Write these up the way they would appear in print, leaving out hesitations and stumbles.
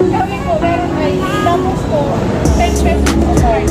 Kami po, meron ay tapos po, 10 pesos po, sorry.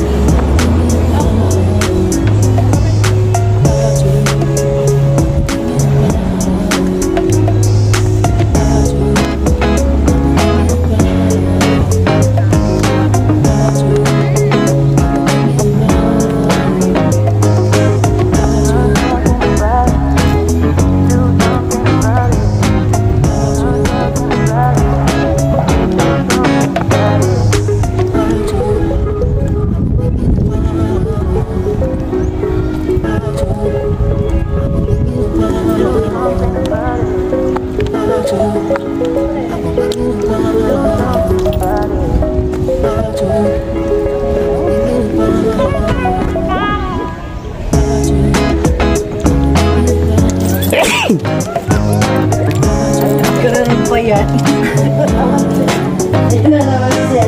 Ganun pa yan. Ito na naman siya.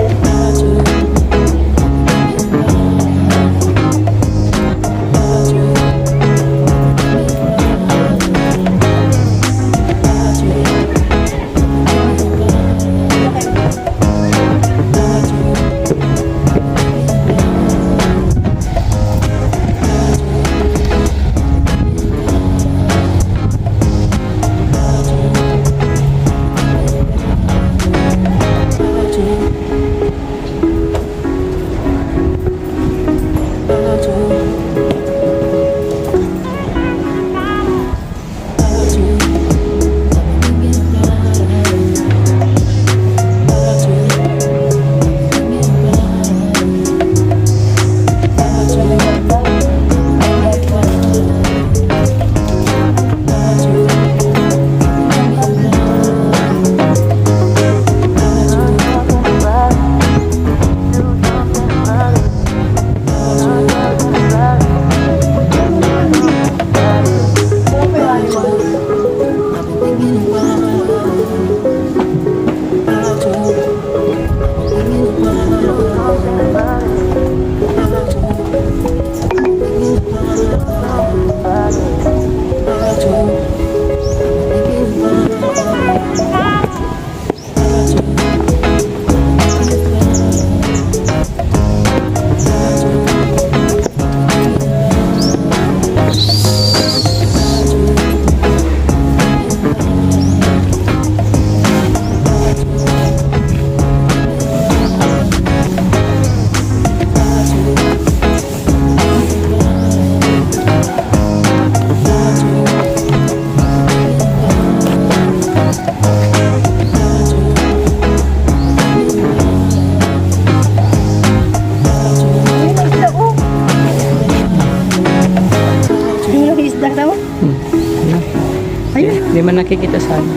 Hindi man nakikita saan.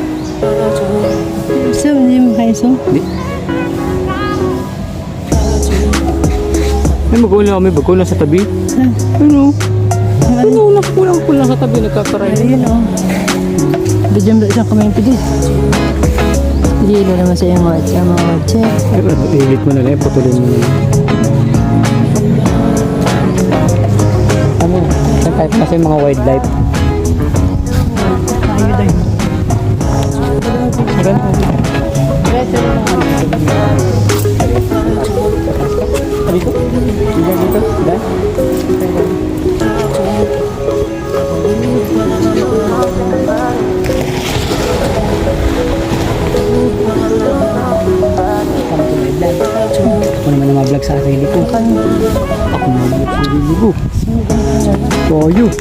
So, hindi mo kayo so? Hindi. May bago lang sa tabi. Ano? Ano? Kulang sa tabi, nagkakaray. Ayun o. Bidyan ba isang kamay pidis? Hindi na naman sa iyong watch. Ang mga watch. Ilit mo na lang, putulin mo na lang. Ano? Kahit kasi mga wildlife. Ayun dahil. Dito? Dito? Ako naman na ma-vlog sa sarili ko. Ako ma-vlog sa sarili ko. Toyo.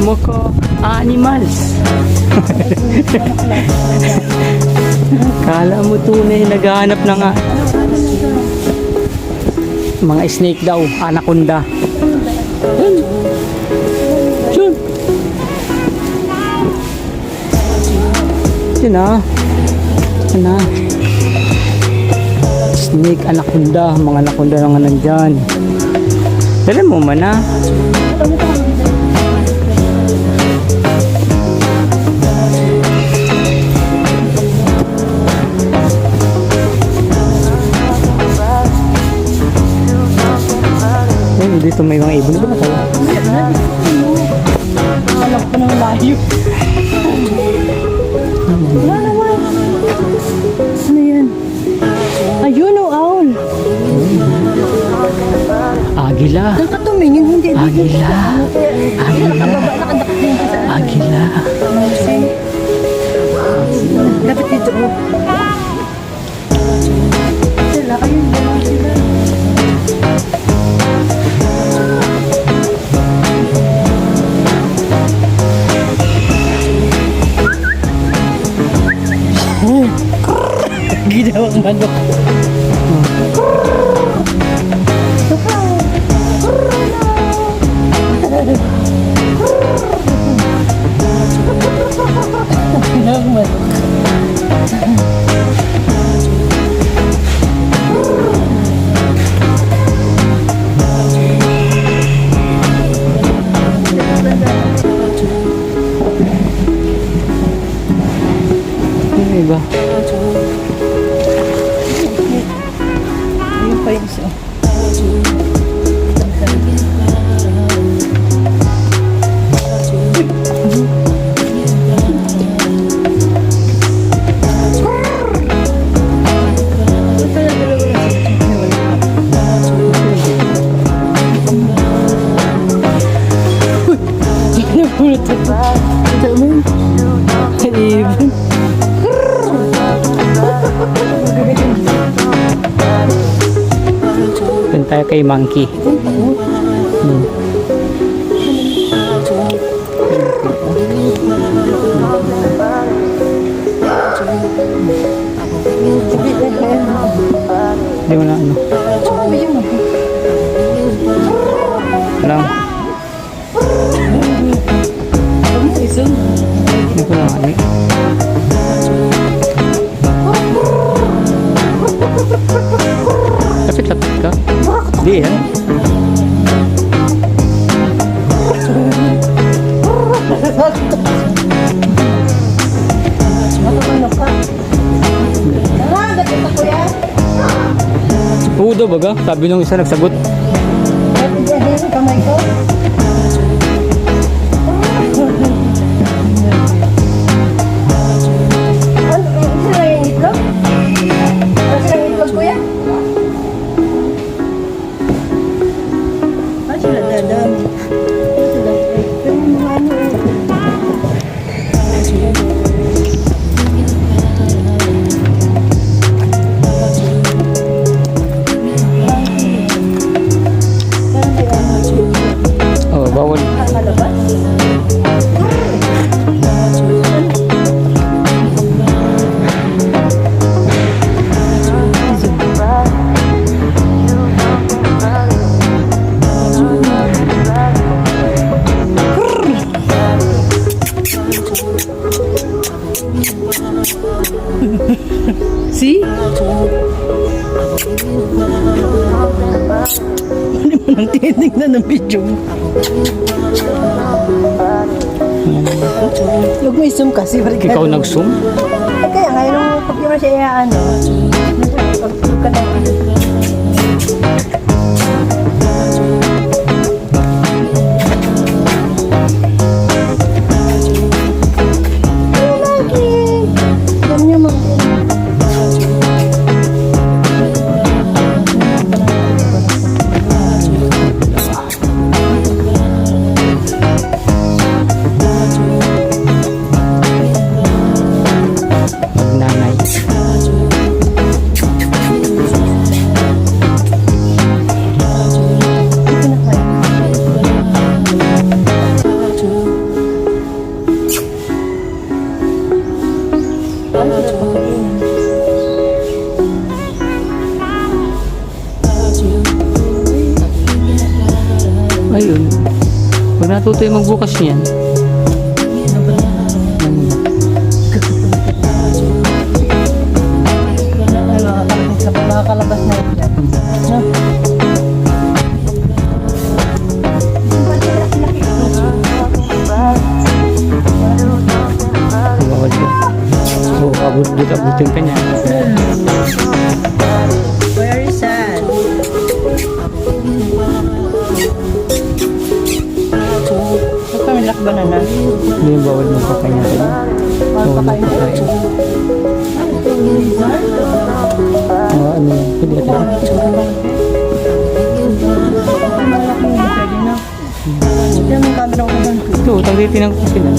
Moko animals. Kala mo tunay, naghahanap na nga. Mga snake daw, anaconda. Yun. Yun. Yun na. Yun na. Snake, anaconda. Mga anaconda na nga nandyan. Dali mo man na. Dito may mga ibon ba tayo? Alam ko ng layo. Wala naman. Ano yan? Ayun o, owl. Agila. Nakatumingin, hindi. Agila. Agila. Agila. Dapat dito. Sila, ayun. Sila. Ginawang manok. Ginawang manok. Ano ba? Ayun pa yung isa. Napulot ako. Ito mo yun. Ibon. Doon tayo kay Monkey. Hindi mo na ano. Lang. Hindi ko na ano. Lapit-lapit ka. Hindi yan. Oo daw baga. Sabi nung isa nagsagot. Kamay ko. Oh, bawal. See? Hindi mo nang tinitignan ng video mo. Huwag mo i-zoom kasi. Ikaw nag-zoom? Eh kaya ngayon, pag yung siya ano, pag-zoom ka na. Magnanay. natuto yung magbukas niyan. Makakalabas na yun dyan. No? Bawal ka. So, abutin ka niya. Very sad. Huwag kami lakbanan na. Hindi yung bawal mong pakain natin. Bawal mong pakain. Ano yan? Pwede ito. Diyan may camera ko doon. Ito, tagtitinang ko sila.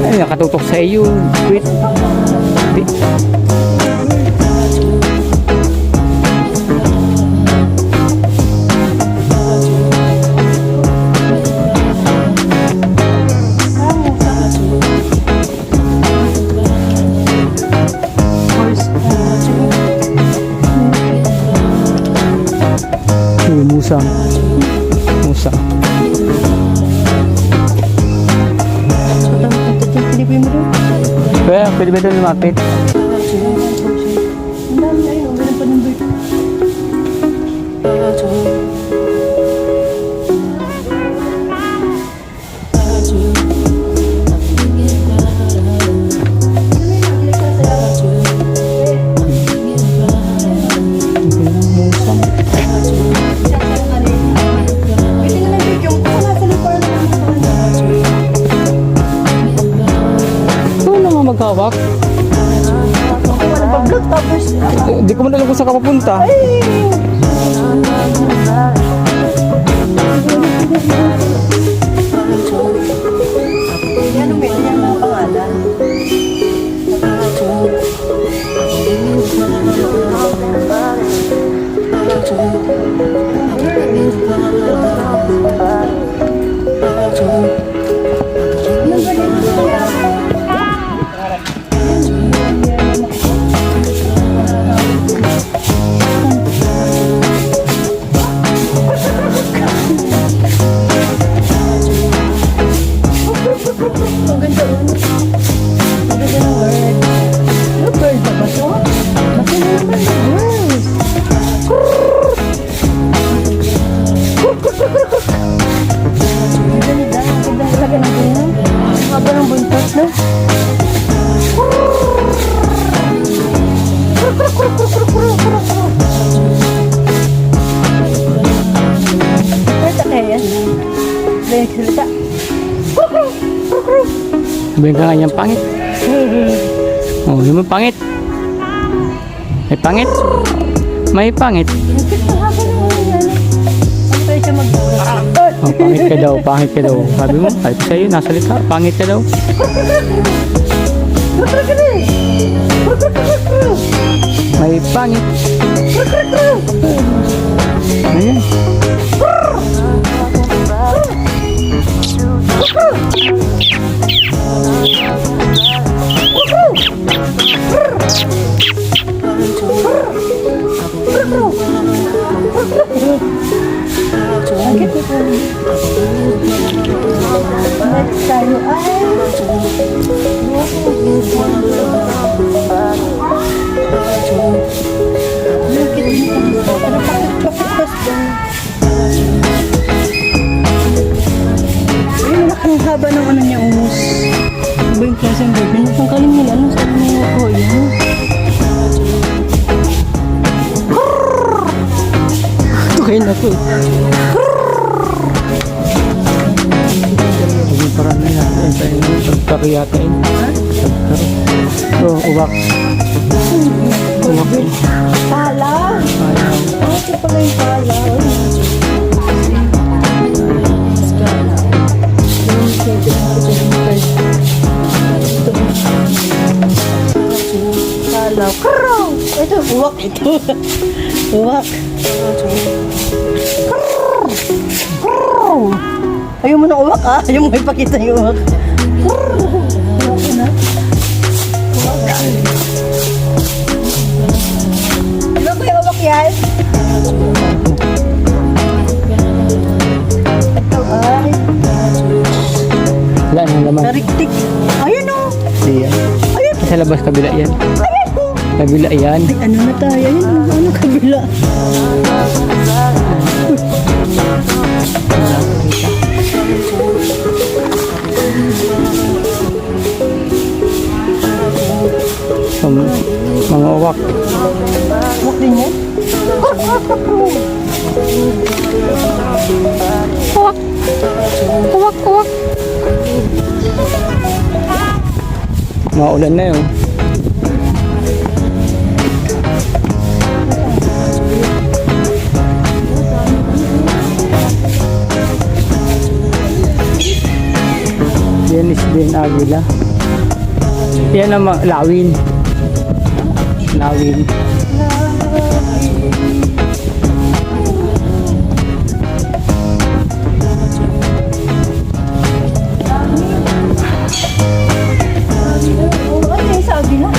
Ay, nakatutok sa iyo. Wait. Wait. Musang. Musang. Kaya, pwede ba doon lumapit? Ang dami na yun. Ganun pa ng bird. Musang. Magkawak? Wala pa vlog tapos. Hindi ko man alam kung saan ka papunta. Yan ang may mga pangalan. Ang ganda nun. Ang ganda ng word. Ano bird na ba ito? Makina naman ng words. Ang ganda. Ang ganda talaga ng ganyan. Ang haba ng buntot, no? Bird na kaya yan? Bird salita. Sabihin ka nga niyang pangit. Oh, yung may pangit. May pangit. May pangit. Oh, pangit ka daw, pangit ka daw. Sabi mo, kahit sa'yo, nasalita, pangit ka daw. May pangit. Ayan. Next tayo ay ang haba ng ano niya umus. Iba yung klaseng bird. Tangkalin nila. Ano sabi niya ako yan? Ito kayo na to. Hindi parang na yan. Pagkaro yata yun. Pagkaro. Ito, uwak. Uwak yun. Pala! Ayaw. Ito pala yung pala. Pala. Krong! Ito, uwak ito. Uwak. Krong! Ayaw mo na uwak ah. Ayaw mo ipakita yung uwak. Di ba kuya uwak yan? Kabila yan. Kabila yan. Ay, ano na tayo? Yun, ano kabila? So, mga uwak. Huwag din yan? Uwak. Uwak, uwak. Maulan na yun. Yan is din agila. Yan ang lawin. Lawin. Ano yung sabi na?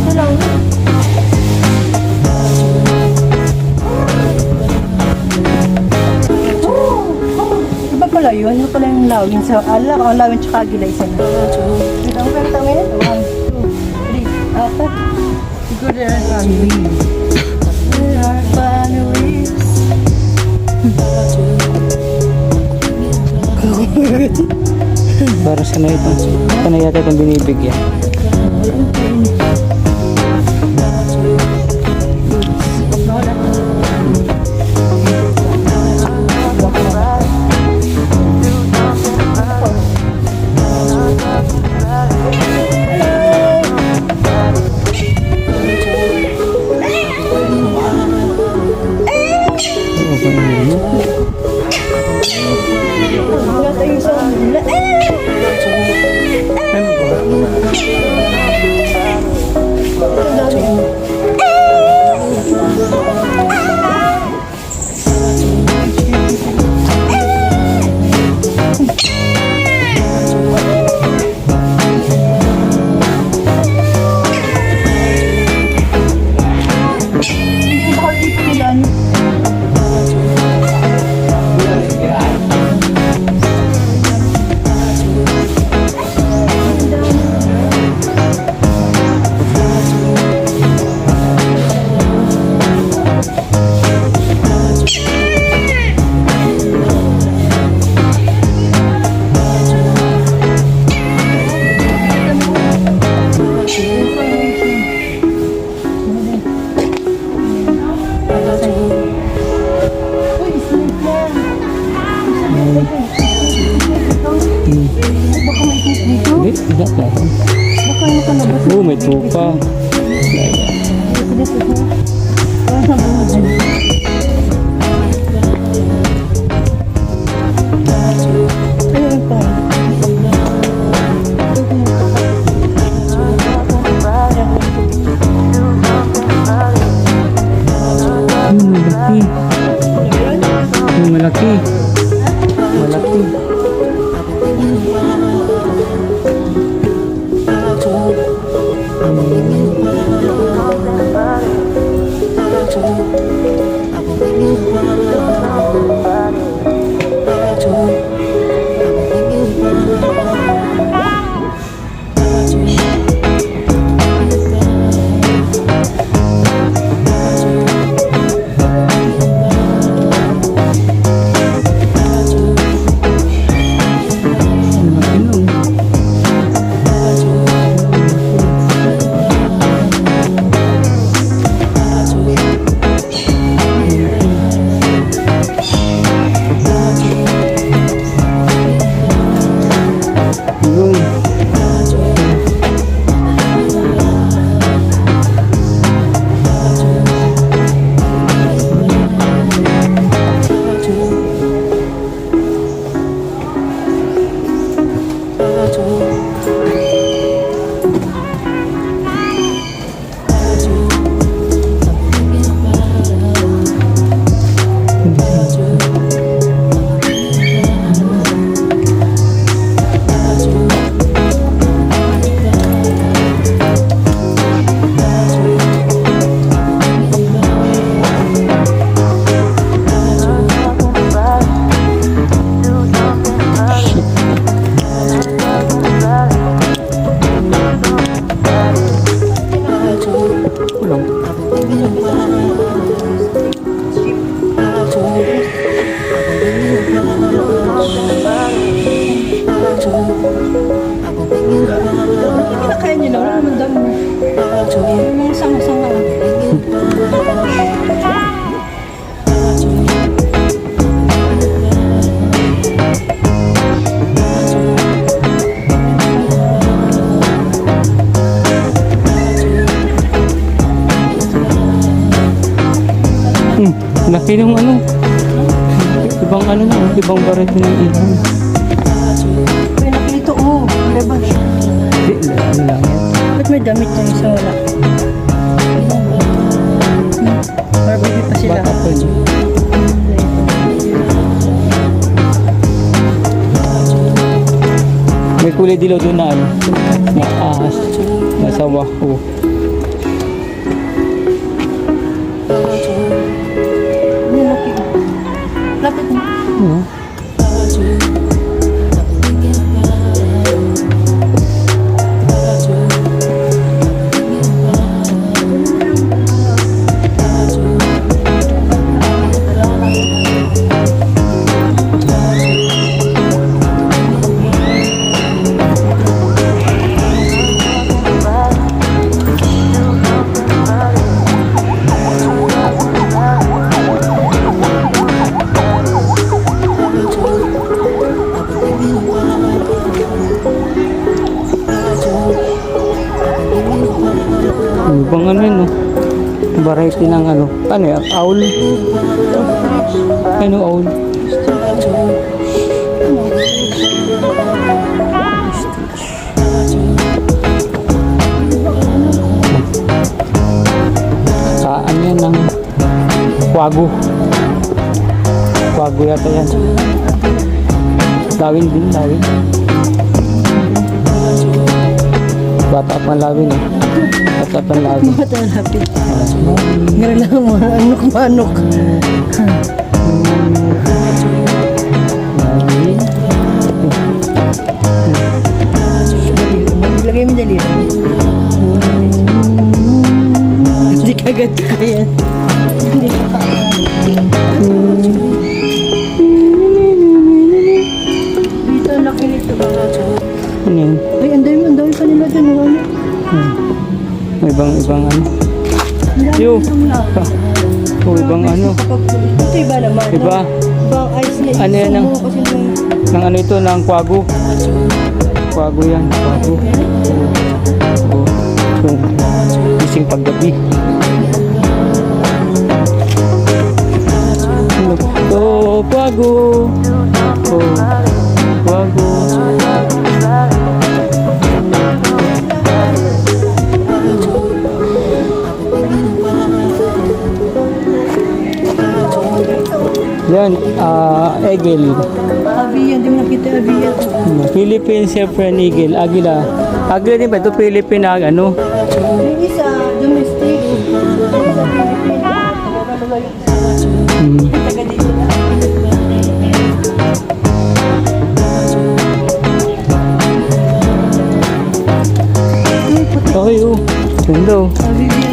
Sa lawin. Iba pala yun? Ano pala yung lawin sa ala? O lawin tsaka agila isa na. Ito ang kanta ngayon. 1, 2, 3, 4. Siguro there are families. There are families. Para sana ito. Ito na yata itong binibigyan. Wala tayong sa nila. Hindi ko makakitilan. Uy, snake yan. Baka may snake dito. Hindi, hindi na. Baka yung nakalabas. Oo, may tupa. Dito po. Parang sa bungod dyan. Ayun pa. Malaki. Malaki. Malaki. Laki nung ano. Ibang ano na, ibang variety ng ibon. May nakilito, oh. Diba? Hindi, ano lang yan. Ba't may damit na isa wala? Para baby pa sila. Bata pa yun. May kulay dilaw doon na ano. Na ahas. Nasa wako. Ano laki? Lapit mo. Hmm. Ibang ano yun, no? Variety ng ano. Ano yan? Owl? Ano owl? Saan yan ng kwago? Kwago yata yan. Lawin din, lawin. Bata pang lawin, eh. Bata pang lawin. Mata lapit. Ngayon lang mo, anok-manok. Lagay mo dali. Hindi kagad kaya. Hindi ka dito, laki nito. Ano yun? Ay, ang dami pa nila dyan. Ano? May ibang ano. Yo! Oh, ibang ano. Ito iba naman. Iba? Ibang ice na Ano yan ang- Ng ano ito, ng kwago. Kwago yan, kwago. Oh, yung gising paggabi. Oh, kwago. Oh, kwago. Yan, eagle. Avian, di mo nakita avian. Philippine Saffron Eagle, Agila. Agila din ba ito? Philippine na ano? Yung isa, domestic. Sa Pilipinas. Taga dito na. Okay, oh. Ganda, oh. Avian.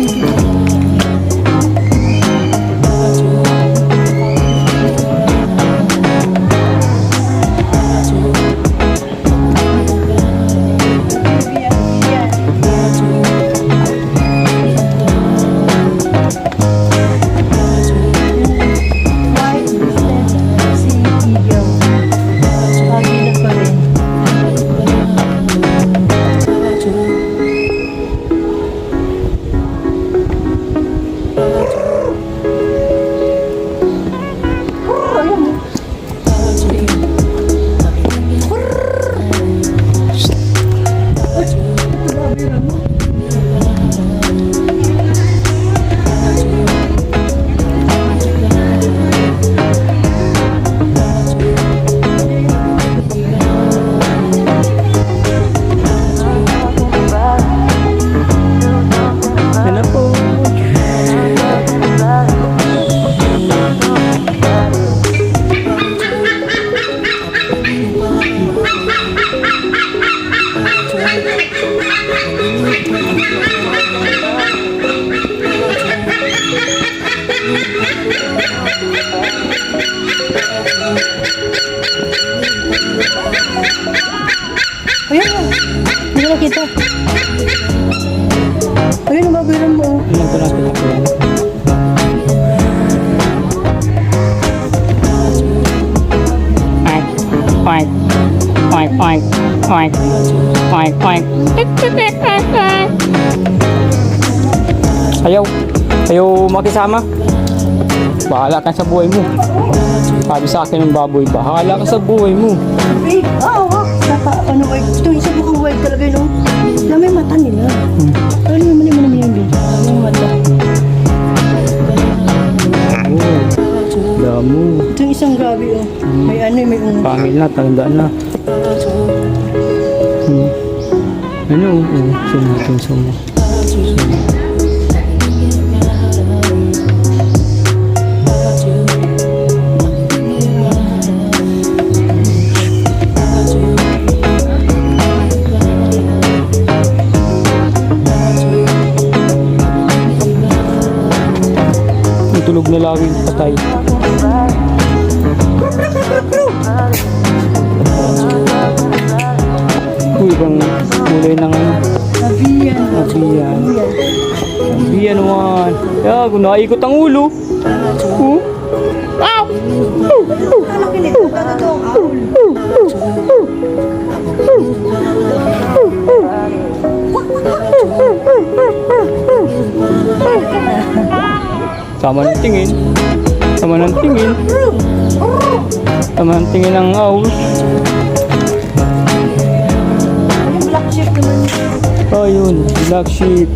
Ayan o. Hindi ko nakita. Ayun, nababiran mo. Ilan ko natin ako yan? Oink, oink, oink, oink, oink, oink. Ayaw, ayaw makisama. Bahala ka sa buhay mo. Sabi sa akin ng baboy, bahala ka sa buhay mo. Babe, ano, ito isa mukhang wild talaga, no? Na may mata nila. Ano naman yan, babe? Yung mata. Damo. Ito yung isang grabe, oh. May ano, may Pangil na, tandaan na. Ano? Sinatin sa mo. Tulog na lawin, patay. Uy, ibang kulay ng ano? Abiyan. Abiyan naman. Kaya, kung nakaikot ang ulo. Laki nito, ito ang owl. Tama ng tingin. Tama ng tingin. Tama ng tingin ng owl. Yung black sheep naman. Oh, yun. Black sheep.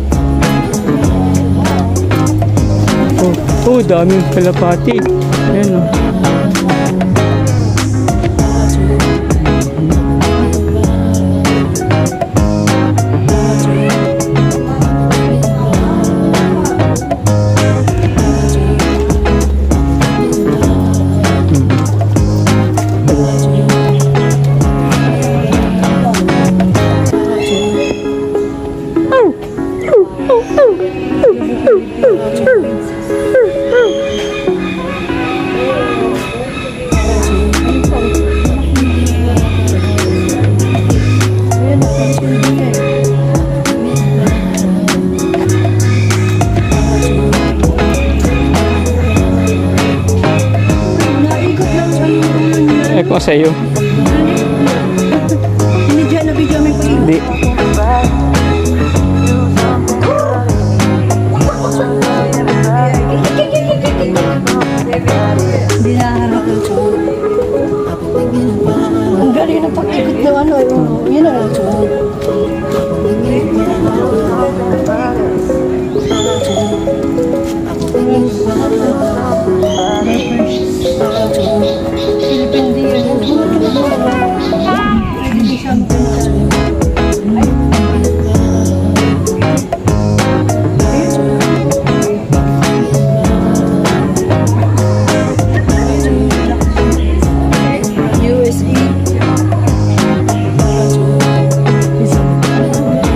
Oh, daming kalapati. Ayan, oh. Ko sa iyo. Binidyan may pag-ibig. Hindi. Hindi naharap. Ang galing ng pag-ikot ng ano. Yun ang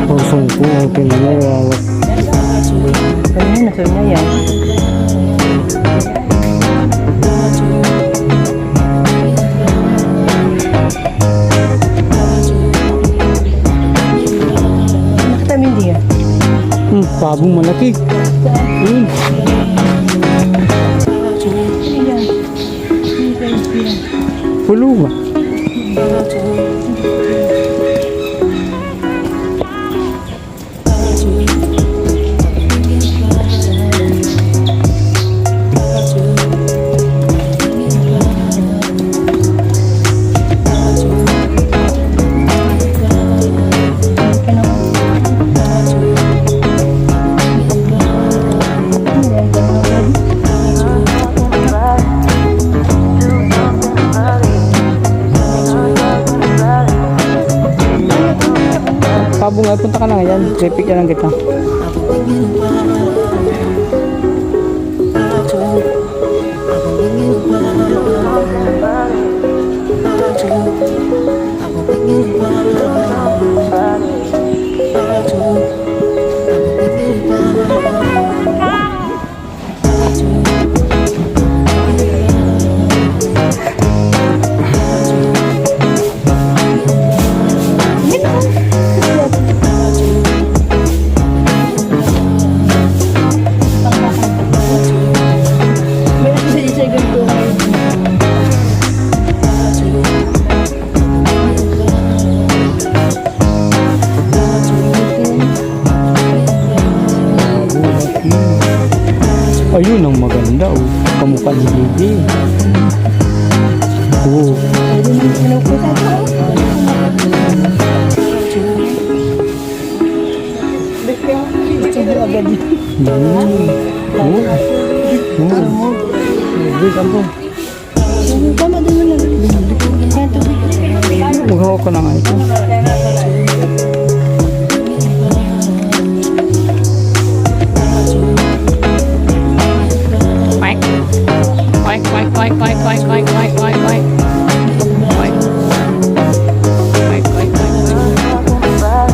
Pusong ko, pinanawawak. Kanina, nasa niya yan. Nakatamin din yan. Pabong malaki. Pulo ba? Pabong ay punta ka na ngayon. Repick na lang kita. Ayun ang maganda oh. Kamukha ni Bibi. Oh. Pwede mo pinupusan ko. Sige agad. Oh. Oh. Wait, ampo. Tama din mo lang. Maghawak ko na nga ito. Quack. Quack, quack, quack, quack, quack, quack, quack, quack, quack. Quack. Quack, quack, quack, quack.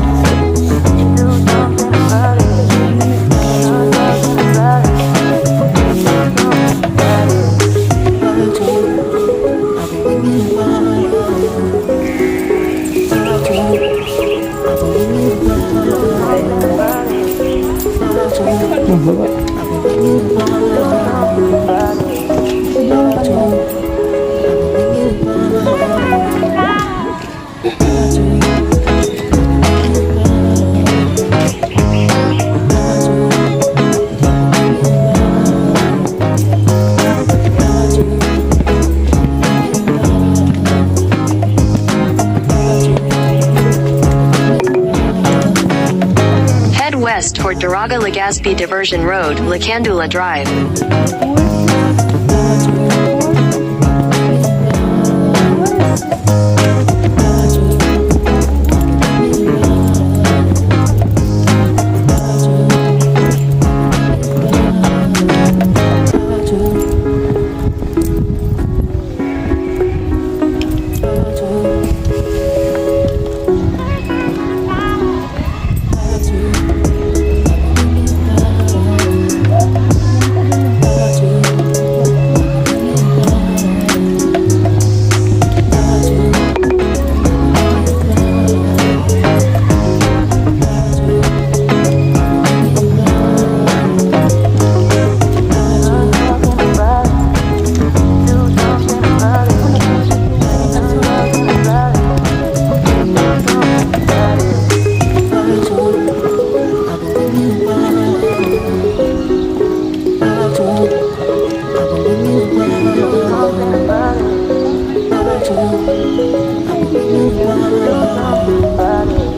Head west toward Daraga-Legazpi Diversion Road, Lakandula Drive.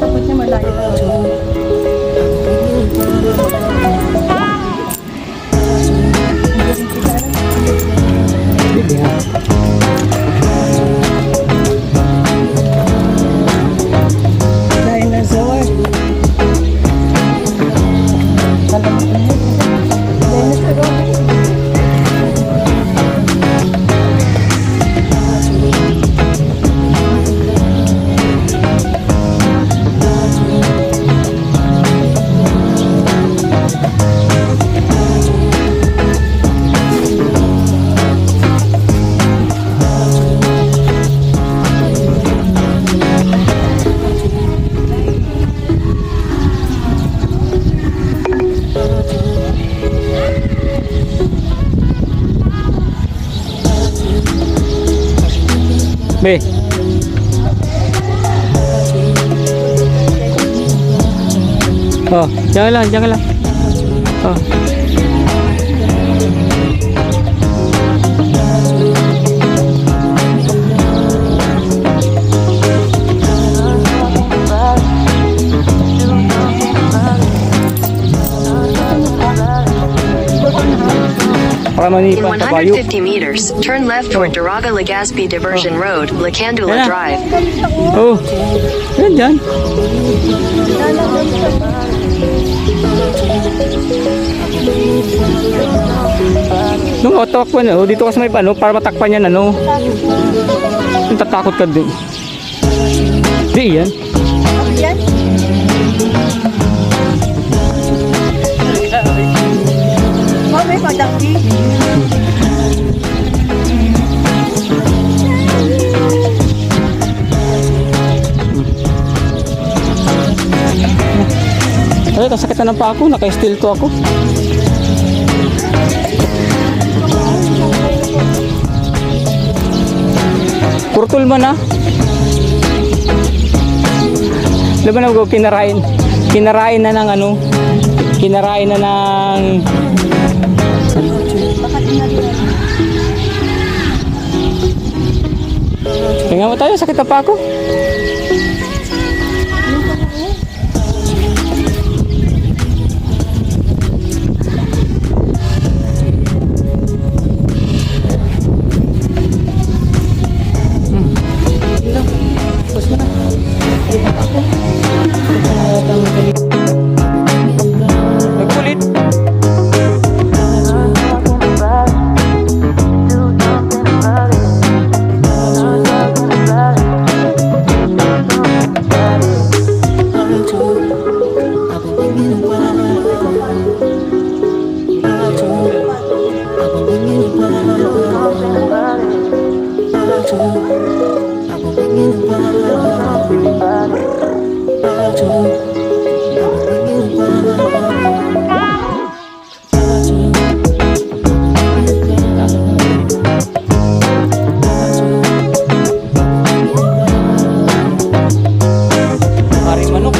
Tapos na malayo. Bibi ha. Dinosaur. Be. Oh, jangan lang, jangan lang. Oh. Para In manipan sa bayo. 150 meters, turn left toward Daraga-Legazpi Diversion Road, Lakandula Ayan na. Drive. Oh. Yan dyan. Nung takpan na, dito ka sa may ano, para matakpan yan, ano. Yung tatakot ka din. Di yan. Yan. Oh, may madaki. Ay, kasakitan ng pa ako, naka-steel to ako. Kurtul man na. Laban na ko kinarain. Kinarain na ng ano? Kinarain na ng Tingnan mo tayo, sakit na pa ako. Nagkulit. Paring manok. Paring manok. Paring manok.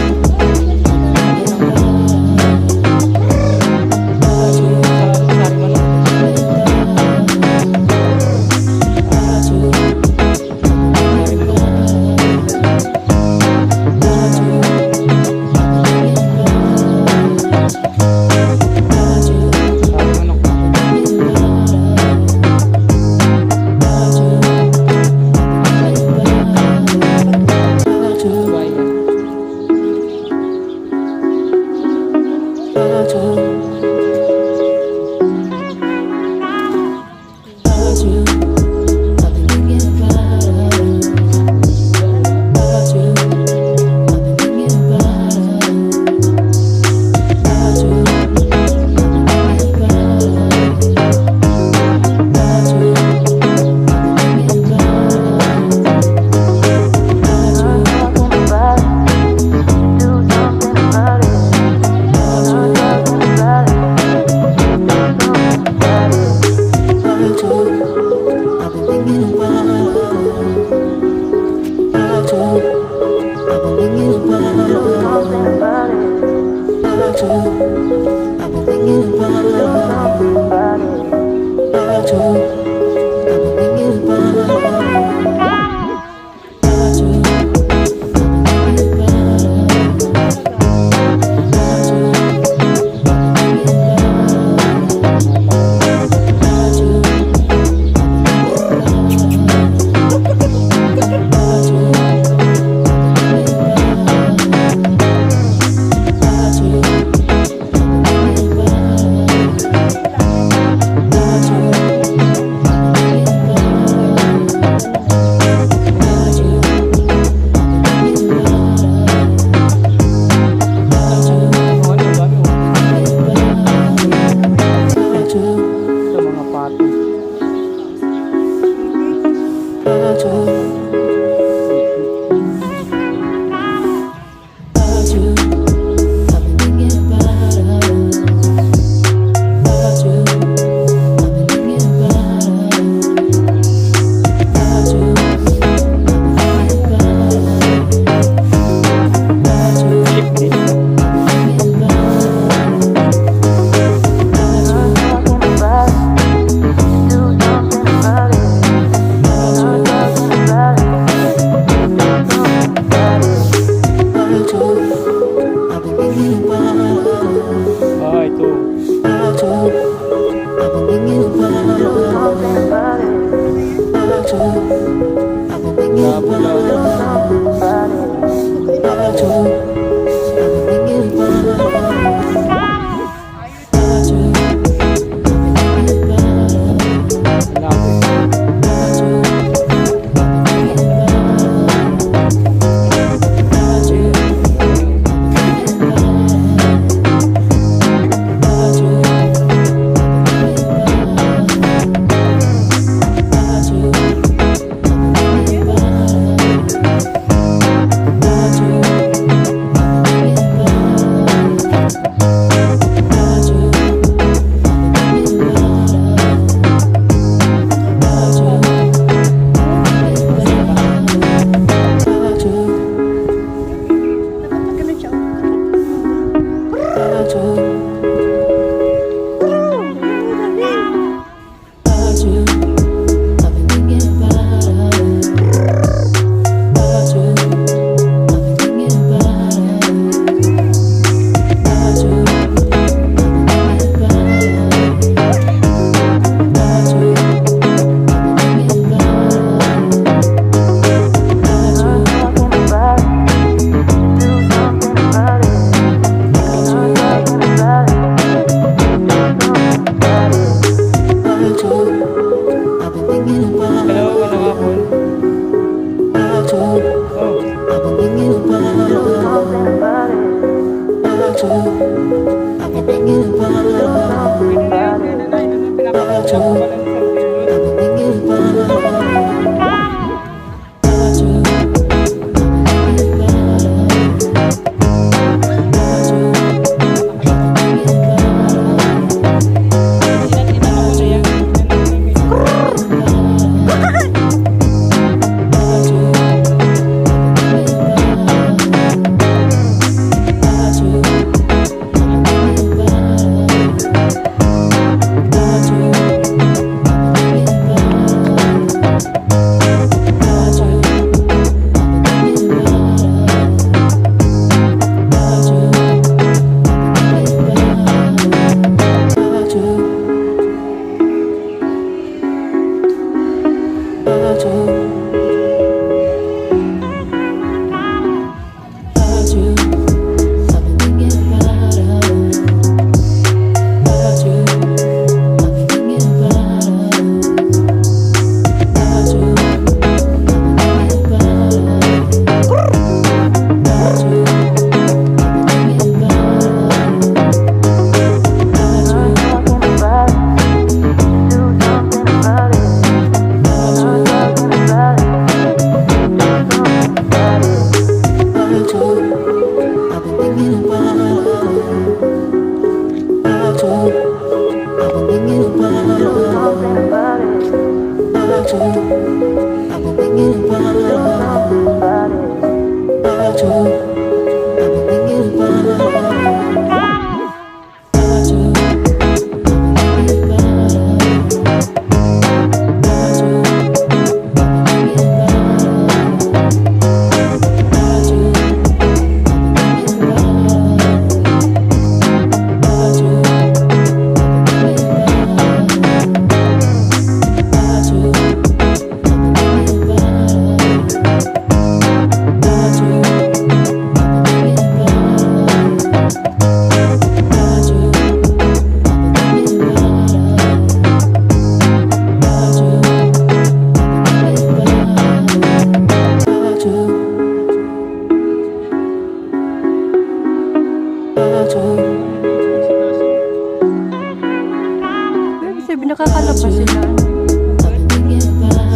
Nakakalap pa sila.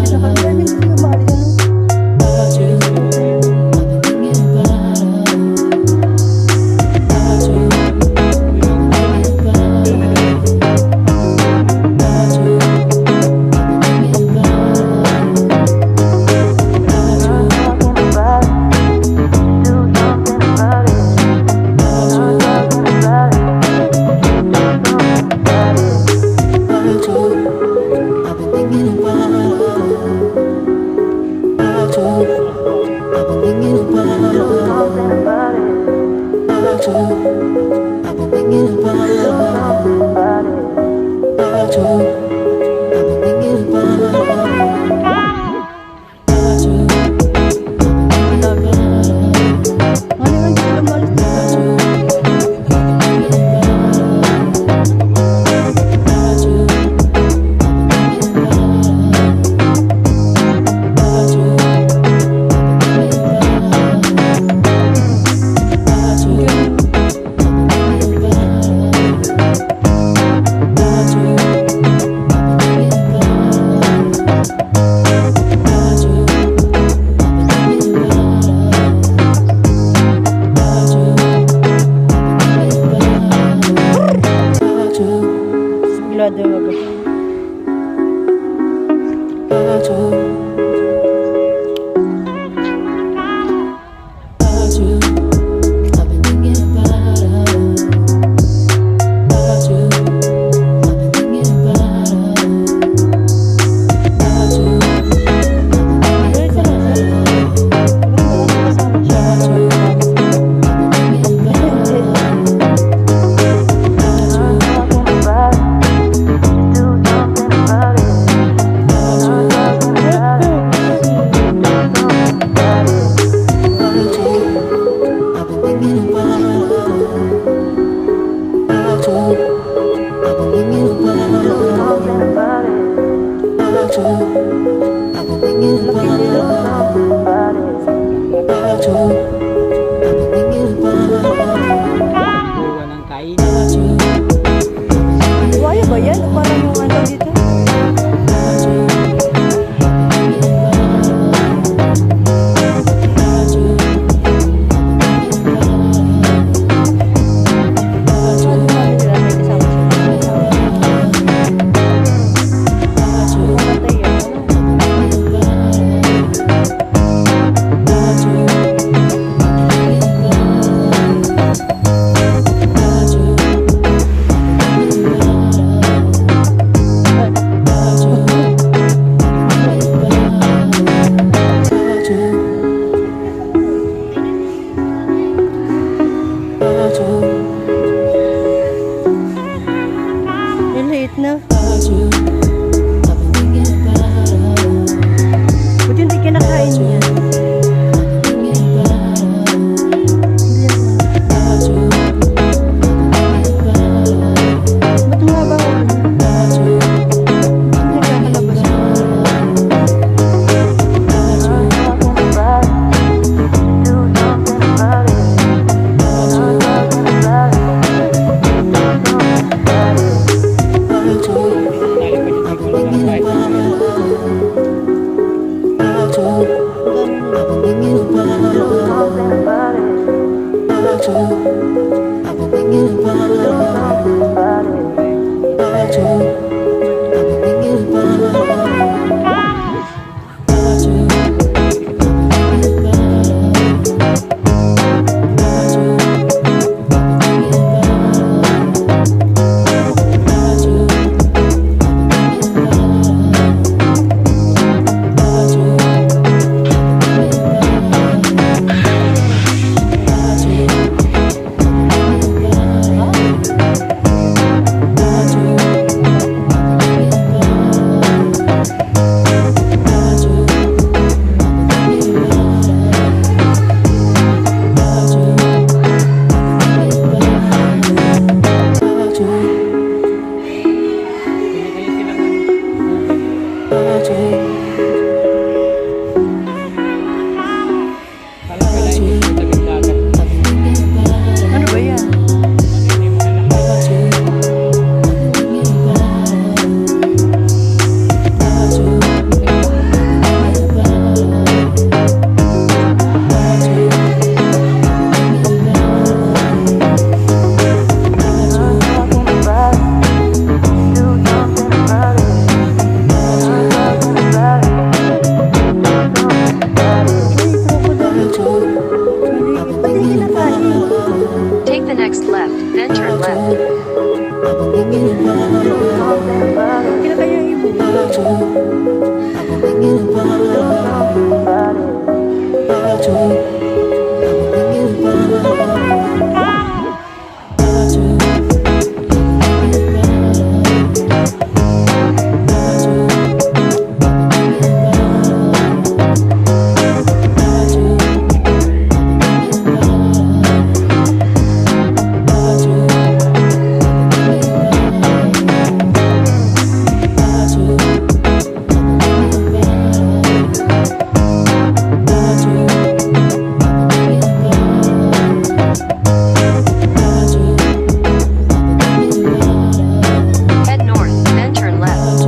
Sila ka namin sila bali Liit na. Buti hindi kinakain niya. Ba't nga ba? Ano ba yan? Take the next left, then turn left. Kinakain yung ibo. Head north, then turn left.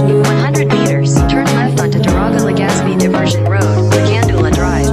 In 100 meters, turn left onto Daraga-Legazpi Diversion Road, Lakandula Drive.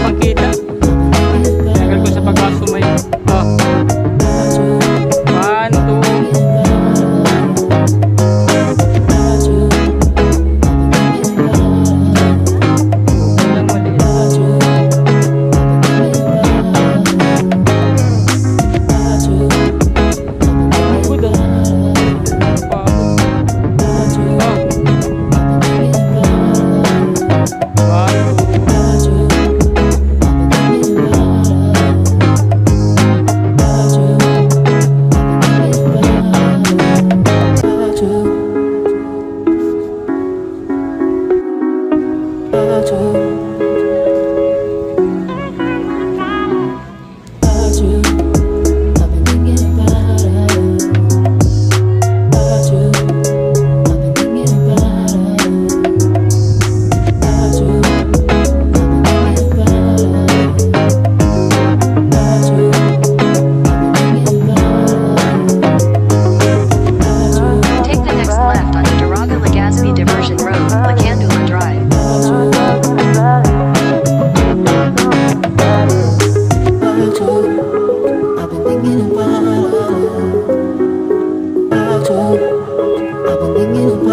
Makita. Tagal ko sa pagkasumay. Ah. 1, 2. Walang maliit. Good ah. Take the next left onto Daraga-Legazpi Diversion Road, Lacandula Drive. I've been thinking about